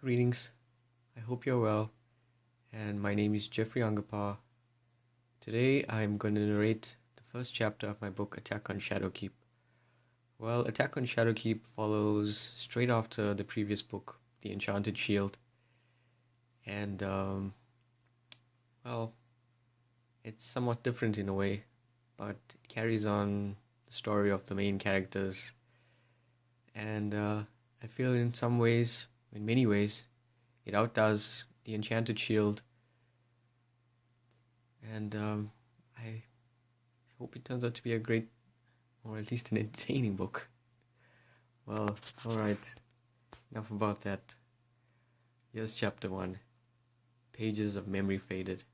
Greetings. I hope you're well. And my name is Jeffrey Angapar. Today I'm going to narrate the first chapter of my book, Attack on Shadowkeep. Well, Attack on Shadowkeep follows straight after the previous book, The Enchanted Shield. And, it's somewhat different in a way, but it carries on the story of the main characters. And I feel in many ways, it outdoes The Enchanted Shield. And I hope it turns out to be a great, or at least an entertaining book. Well, alright, enough about that. Here's chapter 1, Pages of Memory Faded.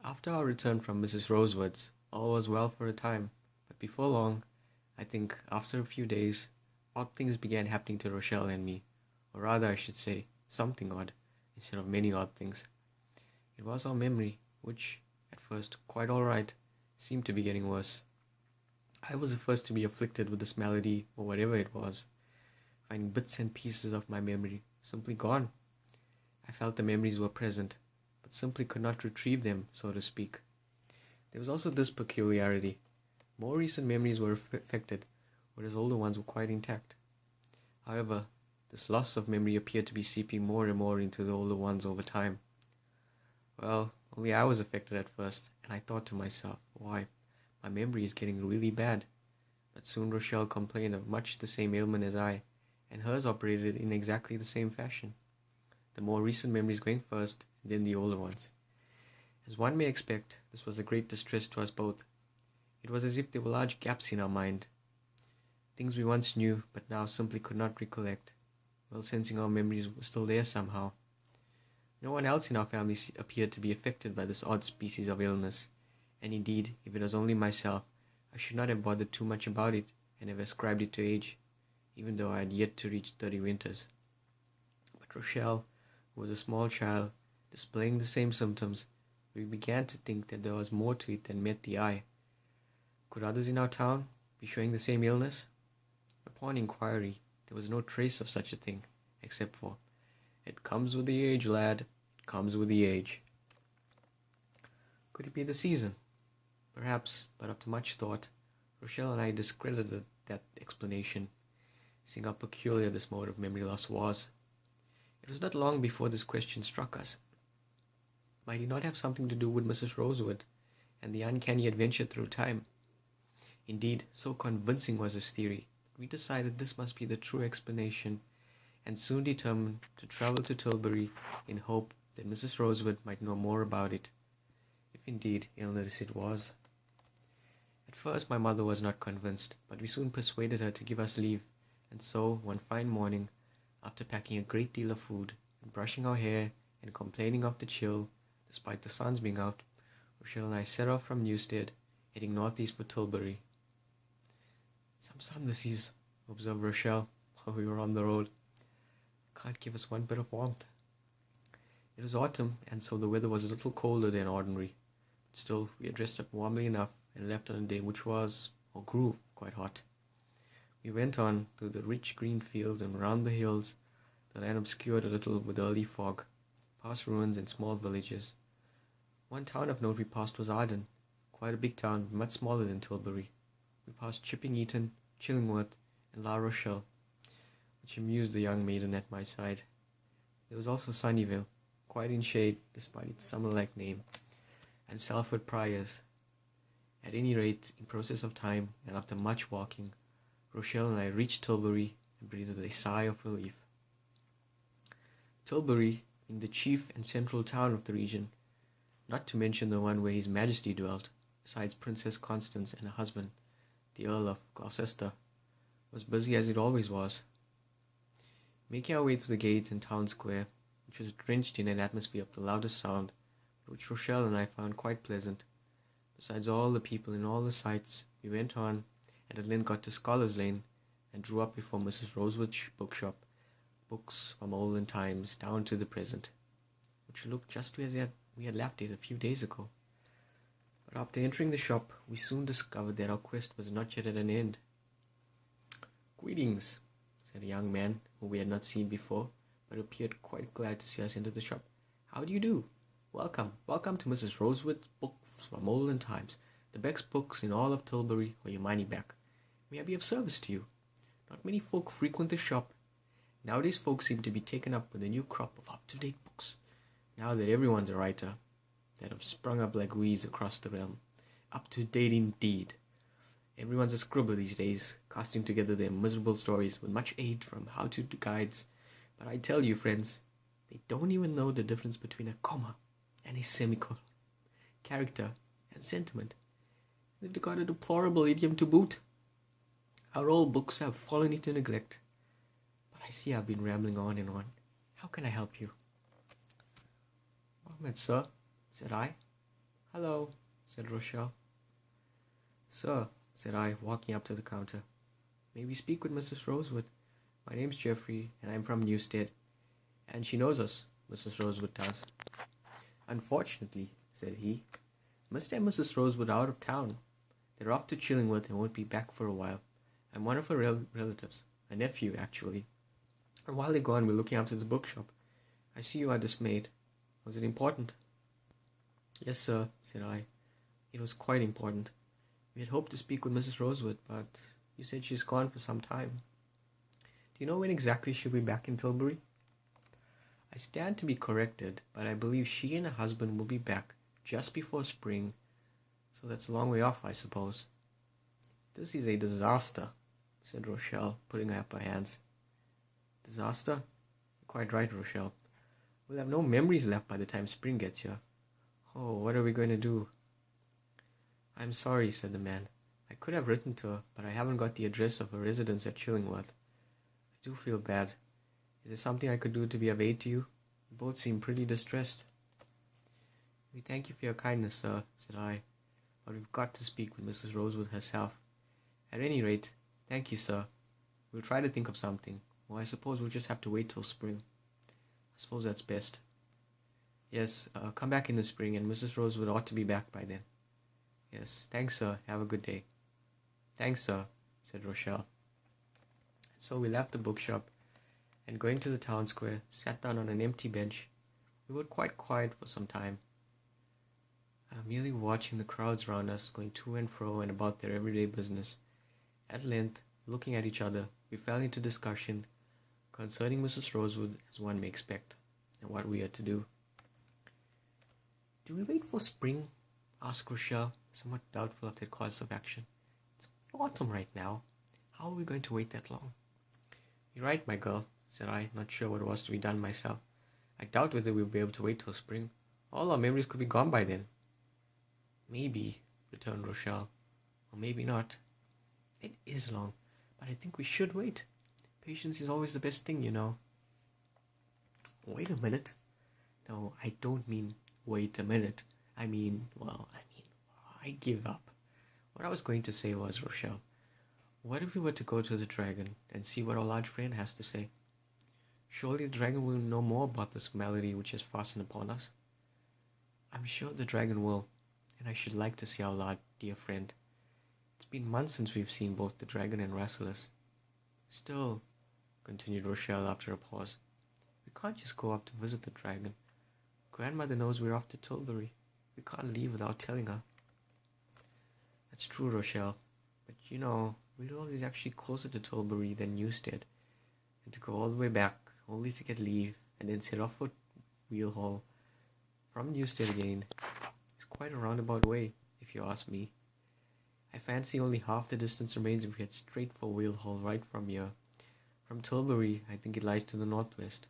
After our return from Mrs. Rosewood's, all was well for a time, but before long, I think after a few days, odd things began happening to Rochelle and me, or rather I should say, something odd, instead of many odd things. It was our memory, which, at first quite alright, seemed to be getting worse. I was the first to be afflicted with this malady, or whatever it was, finding bits and pieces of my memory simply gone. I felt the memories were present, but simply could not retrieve them, so to speak. There was also this peculiarity. More recent memories were affected, whereas older ones were quite intact. However, this loss of memory appeared to be seeping more and more into the older ones over time. Well, only I was affected at first, and I thought to myself, why, my memory is getting really bad. But soon Rochelle complained of much the same ailment as I, and hers operated in exactly the same fashion. The more recent memories going first, and then the older ones. As one may expect, this was a great distress to us both. It was as if there were large gaps in our mind. Things we once knew, but now simply could not recollect, while sensing our memories were still there somehow. No one else in our family appeared to be affected by this odd species of illness, and indeed, if it was only myself, I should not have bothered too much about it and have ascribed it to age, even though I had yet to reach 30 winters. But Rochelle, who was a small child, displaying the same symptoms, we began to think that there was more to it than met the eye. Could others in our town be showing the same illness? Upon inquiry, there was no trace of such a thing, except for, "It comes with the age, lad, it comes with the age." Could it be the season? Perhaps, but after much thought, Rochelle and I discredited that explanation, seeing how peculiar this mode of memory loss was. It was not long before this question struck us. Might it not have something to do with Mrs. Rosewood and the uncanny adventure through time? Indeed, so convincing was his theory, that we decided this must be the true explanation, and soon determined to travel to Tilbury in hope that Mrs. Rosewood might know more about it, if indeed illness it was. At first my mother was not convinced, but we soon persuaded her to give us leave, and so, one fine morning, after packing a great deal of food, and brushing our hair, and complaining of the chill, despite the sun's being out, Rochelle and I set off from Newstead, heading northeast for Tilbury. "Some sun this is," observed Rochelle, while we were on the road. "Can't give us one bit of warmth." It was autumn, and so the weather was a little colder than ordinary, but still we had dressed up warmly enough and left on a day which was, or grew, quite hot. We went on through the rich green fields and round the hills, the land obscured a little with early fog, past ruins and small villages. One town of note we passed was Arden, quite a big town, but much smaller than Tilbury. We passed Chipping Eton, Chillingworth, and La Rochelle, which amused the young maiden at my side. There was also Sunnyvale, quite in shade despite its summer-like name, and Salford Priors. At any rate, in process of time, and after much walking, Rochelle and I reached Tilbury and breathed a sigh of relief. Tilbury, being the chief and central town of the region, not to mention the one where His Majesty dwelt, besides Princess Constance and her husband, the Earl of Gloucester, was busy as it always was. Making our way to the gate and town square, which was drenched in an atmosphere of the loudest sound, but which Rochelle and I found quite pleasant, besides all the people and all the sights, we went on, and at length got to Scholars Lane, and drew up before Mrs. Rosewood's bookshop, books from olden times down to the present, which looked just as we had left it a few days ago. But after entering the shop, we soon discovered that our quest was not yet at an end. "Greetings," said a young man whom we had not seen before, but appeared quite glad to see us enter the shop. How do you do? Welcome to Mrs. Rosewood's Books from Olden Times, the best books in all of Tilbury, or your money back. May I be of service to you? Not many folk frequent the shop. Nowadays folks seem to be taken up with a new crop of up-to-date books, now that everyone's a writer, that have sprung up like weeds across the realm. Up-to-date indeed. Everyone's a scribbler these days, casting together their miserable stories with much aid from how-to guides. But I tell you, friends, they don't even know the difference between a comma and a semicolon, character and sentiment. They've got a deplorable idiom to boot. Our old books have fallen into neglect. But I see I've been rambling on and on. How can I help you? Ahmed, sir, said I. Hello, said Rochelle. Sir, said I, walking up to the counter. May we speak with Mrs. Rosewood? My name's Geoffrey, and I'm from Newstead. And she knows us, Mrs. Rosewood does. Unfortunately, said he, Mr. and Mrs. Rosewood are out of town. They're off to Chillingworth and won't be back for a while. I'm one of her relatives, a nephew, actually. And while they're gone, we're looking after the bookshop. I see you are dismayed. Was it important? Yes, sir, said I. It was quite important. We had hoped to speak with Mrs. Rosewood, but you said she's gone for some time. Do you know when exactly she'll be back in Tilbury? I stand to be corrected, but I believe she and her husband will be back just before spring, so that's a long way off, I suppose. This is a disaster, said Rochelle, putting up her hands. Disaster? You're quite right, Rochelle. We'll have no memories left by the time spring gets here. Oh, what are we going to do? I'm sorry, said the man. I could have written to her, but I haven't got the address of her residence at Chillingworth. I do feel bad. Is there something I could do to be of aid to you? You both seem pretty distressed. We thank you for your kindness, sir, said I, but we've got to speak with Mrs. Rosewood herself. At any rate, thank you, sir. We'll try to think of something, or I suppose we'll just have to wait till spring. I suppose that's best. Yes, come back in the spring, and Mrs. Rosewood ought to be back by then. Yes, thanks, sir. Have a good day. Thanks, sir, said Rochelle. So we left the bookshop, and going to the town square, sat down on an empty bench. We were quite quiet for some time, merely watching the crowds round us going to and fro and about their everyday business. At length, looking at each other, we fell into discussion concerning Mrs. Rosewood, as one may expect, and what we are to do. Do we wait for spring? Asked Rochelle, somewhat doubtful of their course of action. It's autumn right now. How are we going to wait that long? You're right, my girl, said I, not sure what was to be done myself. I doubt whether we'll be able to wait till spring. All our memories could be gone by then. Maybe, returned Rochelle, or maybe not. It is long, but I think we should wait. Patience is always the best thing, you know. Wait a minute. No, I don't mean wait a minute. I give up. What I was going to say was, Rochelle, what if we were to go to the dragon and see what our large friend has to say? Surely the dragon will know more about this malady which has fastened upon us. I'm sure the dragon will, and I should like to see our large dear friend. It's been months since we've seen both the dragon and Rasselas. Still, continued Rochelle after a pause, we can't just go up to visit the dragon. Grandmother knows we're off to Tilbury. We can't leave without telling her. That's true, Rochelle, but you know, Wheelhall is actually closer to Tilbury than Newstead, and to go all the way back only to get leave and then set off for Wheelhall from Newstead again is quite a roundabout way, if you ask me. I fancy only half the distance remains if we head straight for Wheelhall right from here. From Tilbury, I think it lies to the northwest.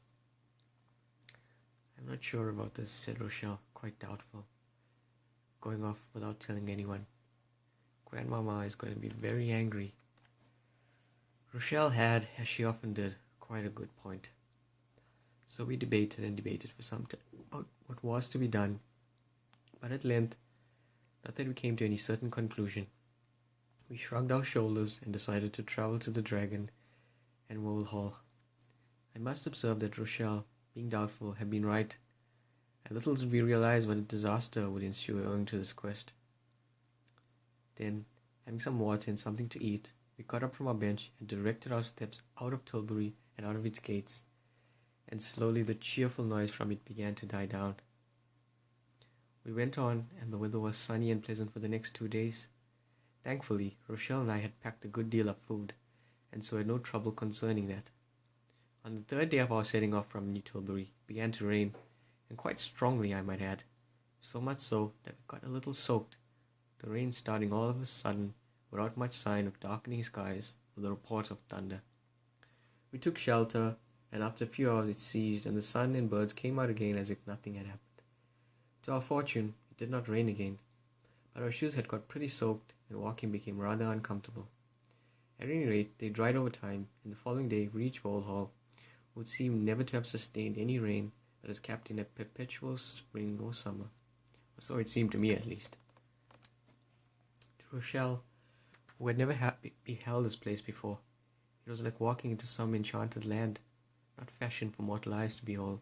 I'm not sure about this, said Rochelle, quite doubtful. Going off without telling anyone. Grandmama is going to be very angry. Rochelle had, as she often did, quite a good point. So we debated and debated for some time about what was to be done. But at length, not that we came to any certain conclusion. We shrugged our shoulders and decided to travel to the Dragon and Wheelhall. I must observe that Rochelle, being doubtful, had been right, and little did we realize what a disaster would ensue owing to this quest. Then, having some water and something to eat, we got up from our bench and directed our steps out of Tilbury and out of its gates. and slowly the cheerful noise from it began to die down. We went on, and the weather was sunny and pleasant for the next 2 days. Thankfully, Rochelle and I had packed a good deal of food, and so had no trouble concerning that. On the third day of our setting off from New Tilbury, it began to rain, and quite strongly, I might add. So much so that we got a little soaked, the rain starting all of a sudden, without much sign of darkening skies or the report of thunder. We took shelter, and after a few hours it ceased, and the sun and birds came out again as if nothing had happened. To our fortune, it did not rain again, but our shoes had got pretty soaked, and walking became rather uncomfortable. At any rate, they dried over time, and the following day we reached Walhall, would seem never to have sustained any rain that was kept in a perpetual spring or summer. Or so it seemed to me, at least. To Rochelle, who had never beheld this place before, it was like walking into some enchanted land, not fashioned for mortal eyes to behold,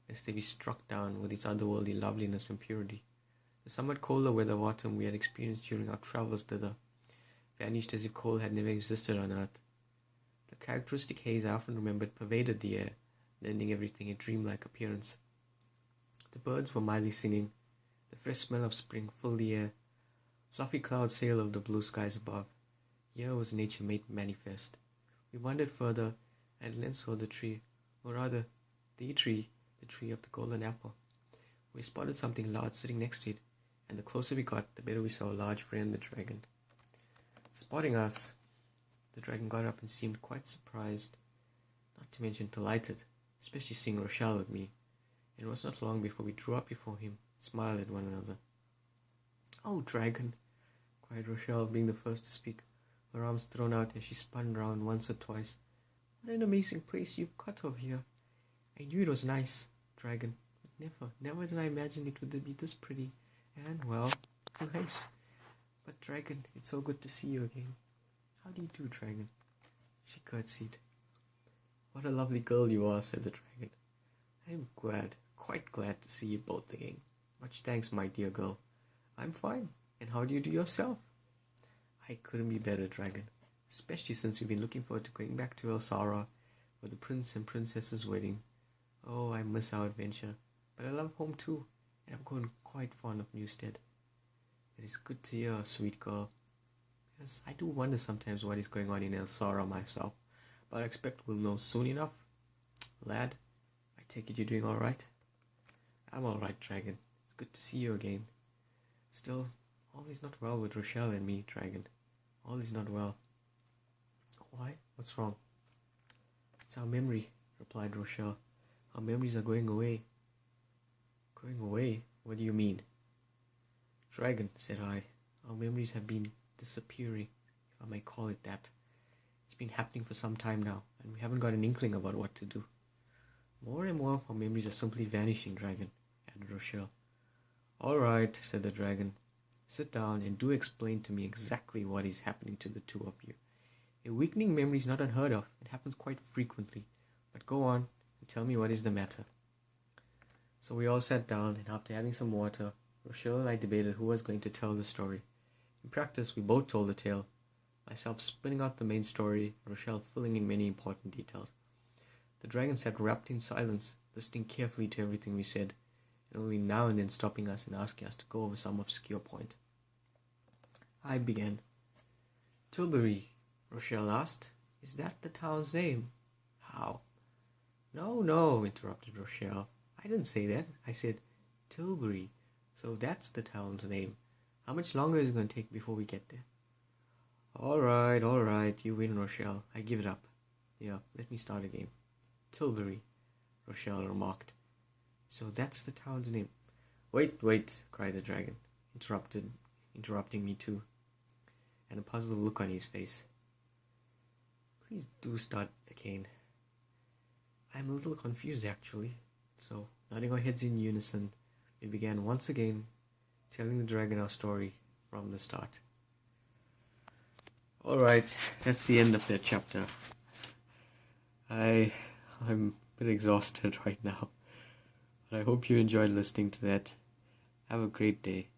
lest they be struck down with its otherworldly loveliness and purity. The somewhat colder weather of autumn we had experienced during our travels thither vanished as if cold had never existed on earth. The characteristic haze I often remembered pervaded the air, lending everything a dreamlike appearance. The birds were mildly singing, the fresh smell of spring filled the air, fluffy clouds sailed over the blue skies above. Here was nature made manifest. We wandered further, and then saw the tree, or rather, the tree of the golden apple. We spotted something large sitting next to it, and the closer we got, the better we saw a large friend, the dragon. Spotting us, the dragon got up and seemed quite surprised, not to mention delighted, especially seeing Rochelle with me. It was not long before we drew up before him, and smiled at one another. "Oh, dragon!" cried Rochelle, being the first to speak, her arms thrown out as she spun round once or twice. "What an amazing place you've got over here! I knew it was nice, dragon, but never did I imagine it would be this pretty, and, well, nice. But, dragon, it's so good to see you again. How do you do, dragon?" She curtsied. "What a lovely girl you are," said the dragon. "I am quite glad to see you both again. Much thanks, my dear girl. I'm fine, and how do you do yourself?" "I couldn't be better, dragon, especially since we've been looking forward to going back to Elsara for the prince and princess's wedding. Oh, I miss our adventure, but I love home too, and I'm growing quite fond of Newstead." "It is good to hear, sweet girl. Yes, I do wonder sometimes what is going on in Elsara myself, but I expect we'll know soon enough. Lad, I take it you're doing all right?" "I'm all right, dragon. It's good to see you again. Still, all is not well with Rochelle and me, dragon. All is not well." "Why? What's wrong?" "It's our memory," replied Rochelle. "Our memories are going away." "Going away? What do you mean?" "Dragon," said I, "our memories have been disappearing, if I may call it that. It's been happening for some time now, and we haven't got an inkling about what to do." "More and more of our memories are simply vanishing, dragon," added Rochelle. "All right," said the dragon. "Sit down and do explain to me exactly what is happening to the two of you. A weakening memory is not unheard of. It happens quite frequently. But go on and tell me what is the matter." So we all sat down, and after having some water, Rochelle and I debated who was going to tell the story. In practice, we both told the tale, myself spinning out the main story, Rochelle filling in many important details. The dragon sat wrapped in silence, listening carefully to everything we said, and only now and then stopping us and asking us to go over some obscure point. I began. "Tilbury," Rochelle asked. "Is that the town's name?" "How?" No, interrupted Rochelle. "I didn't say that. I said Tilbury. So that's the town's name. How much longer is it going to take before we get there?" All right, you win, Rochelle. I give it up. Yeah, let me start again. Tilbury, Rochelle remarked. "So that's the town's name." Wait, cried the dragon, interrupting me too, and a puzzled look on his face. "Please do start again. I'm a little confused, actually." So, nodding our heads in unison, we began once again, telling the dragon our story from the start. Alright, that's the end of that chapter. I'm a bit exhausted right now, but I hope you enjoyed listening to that. Have a great day.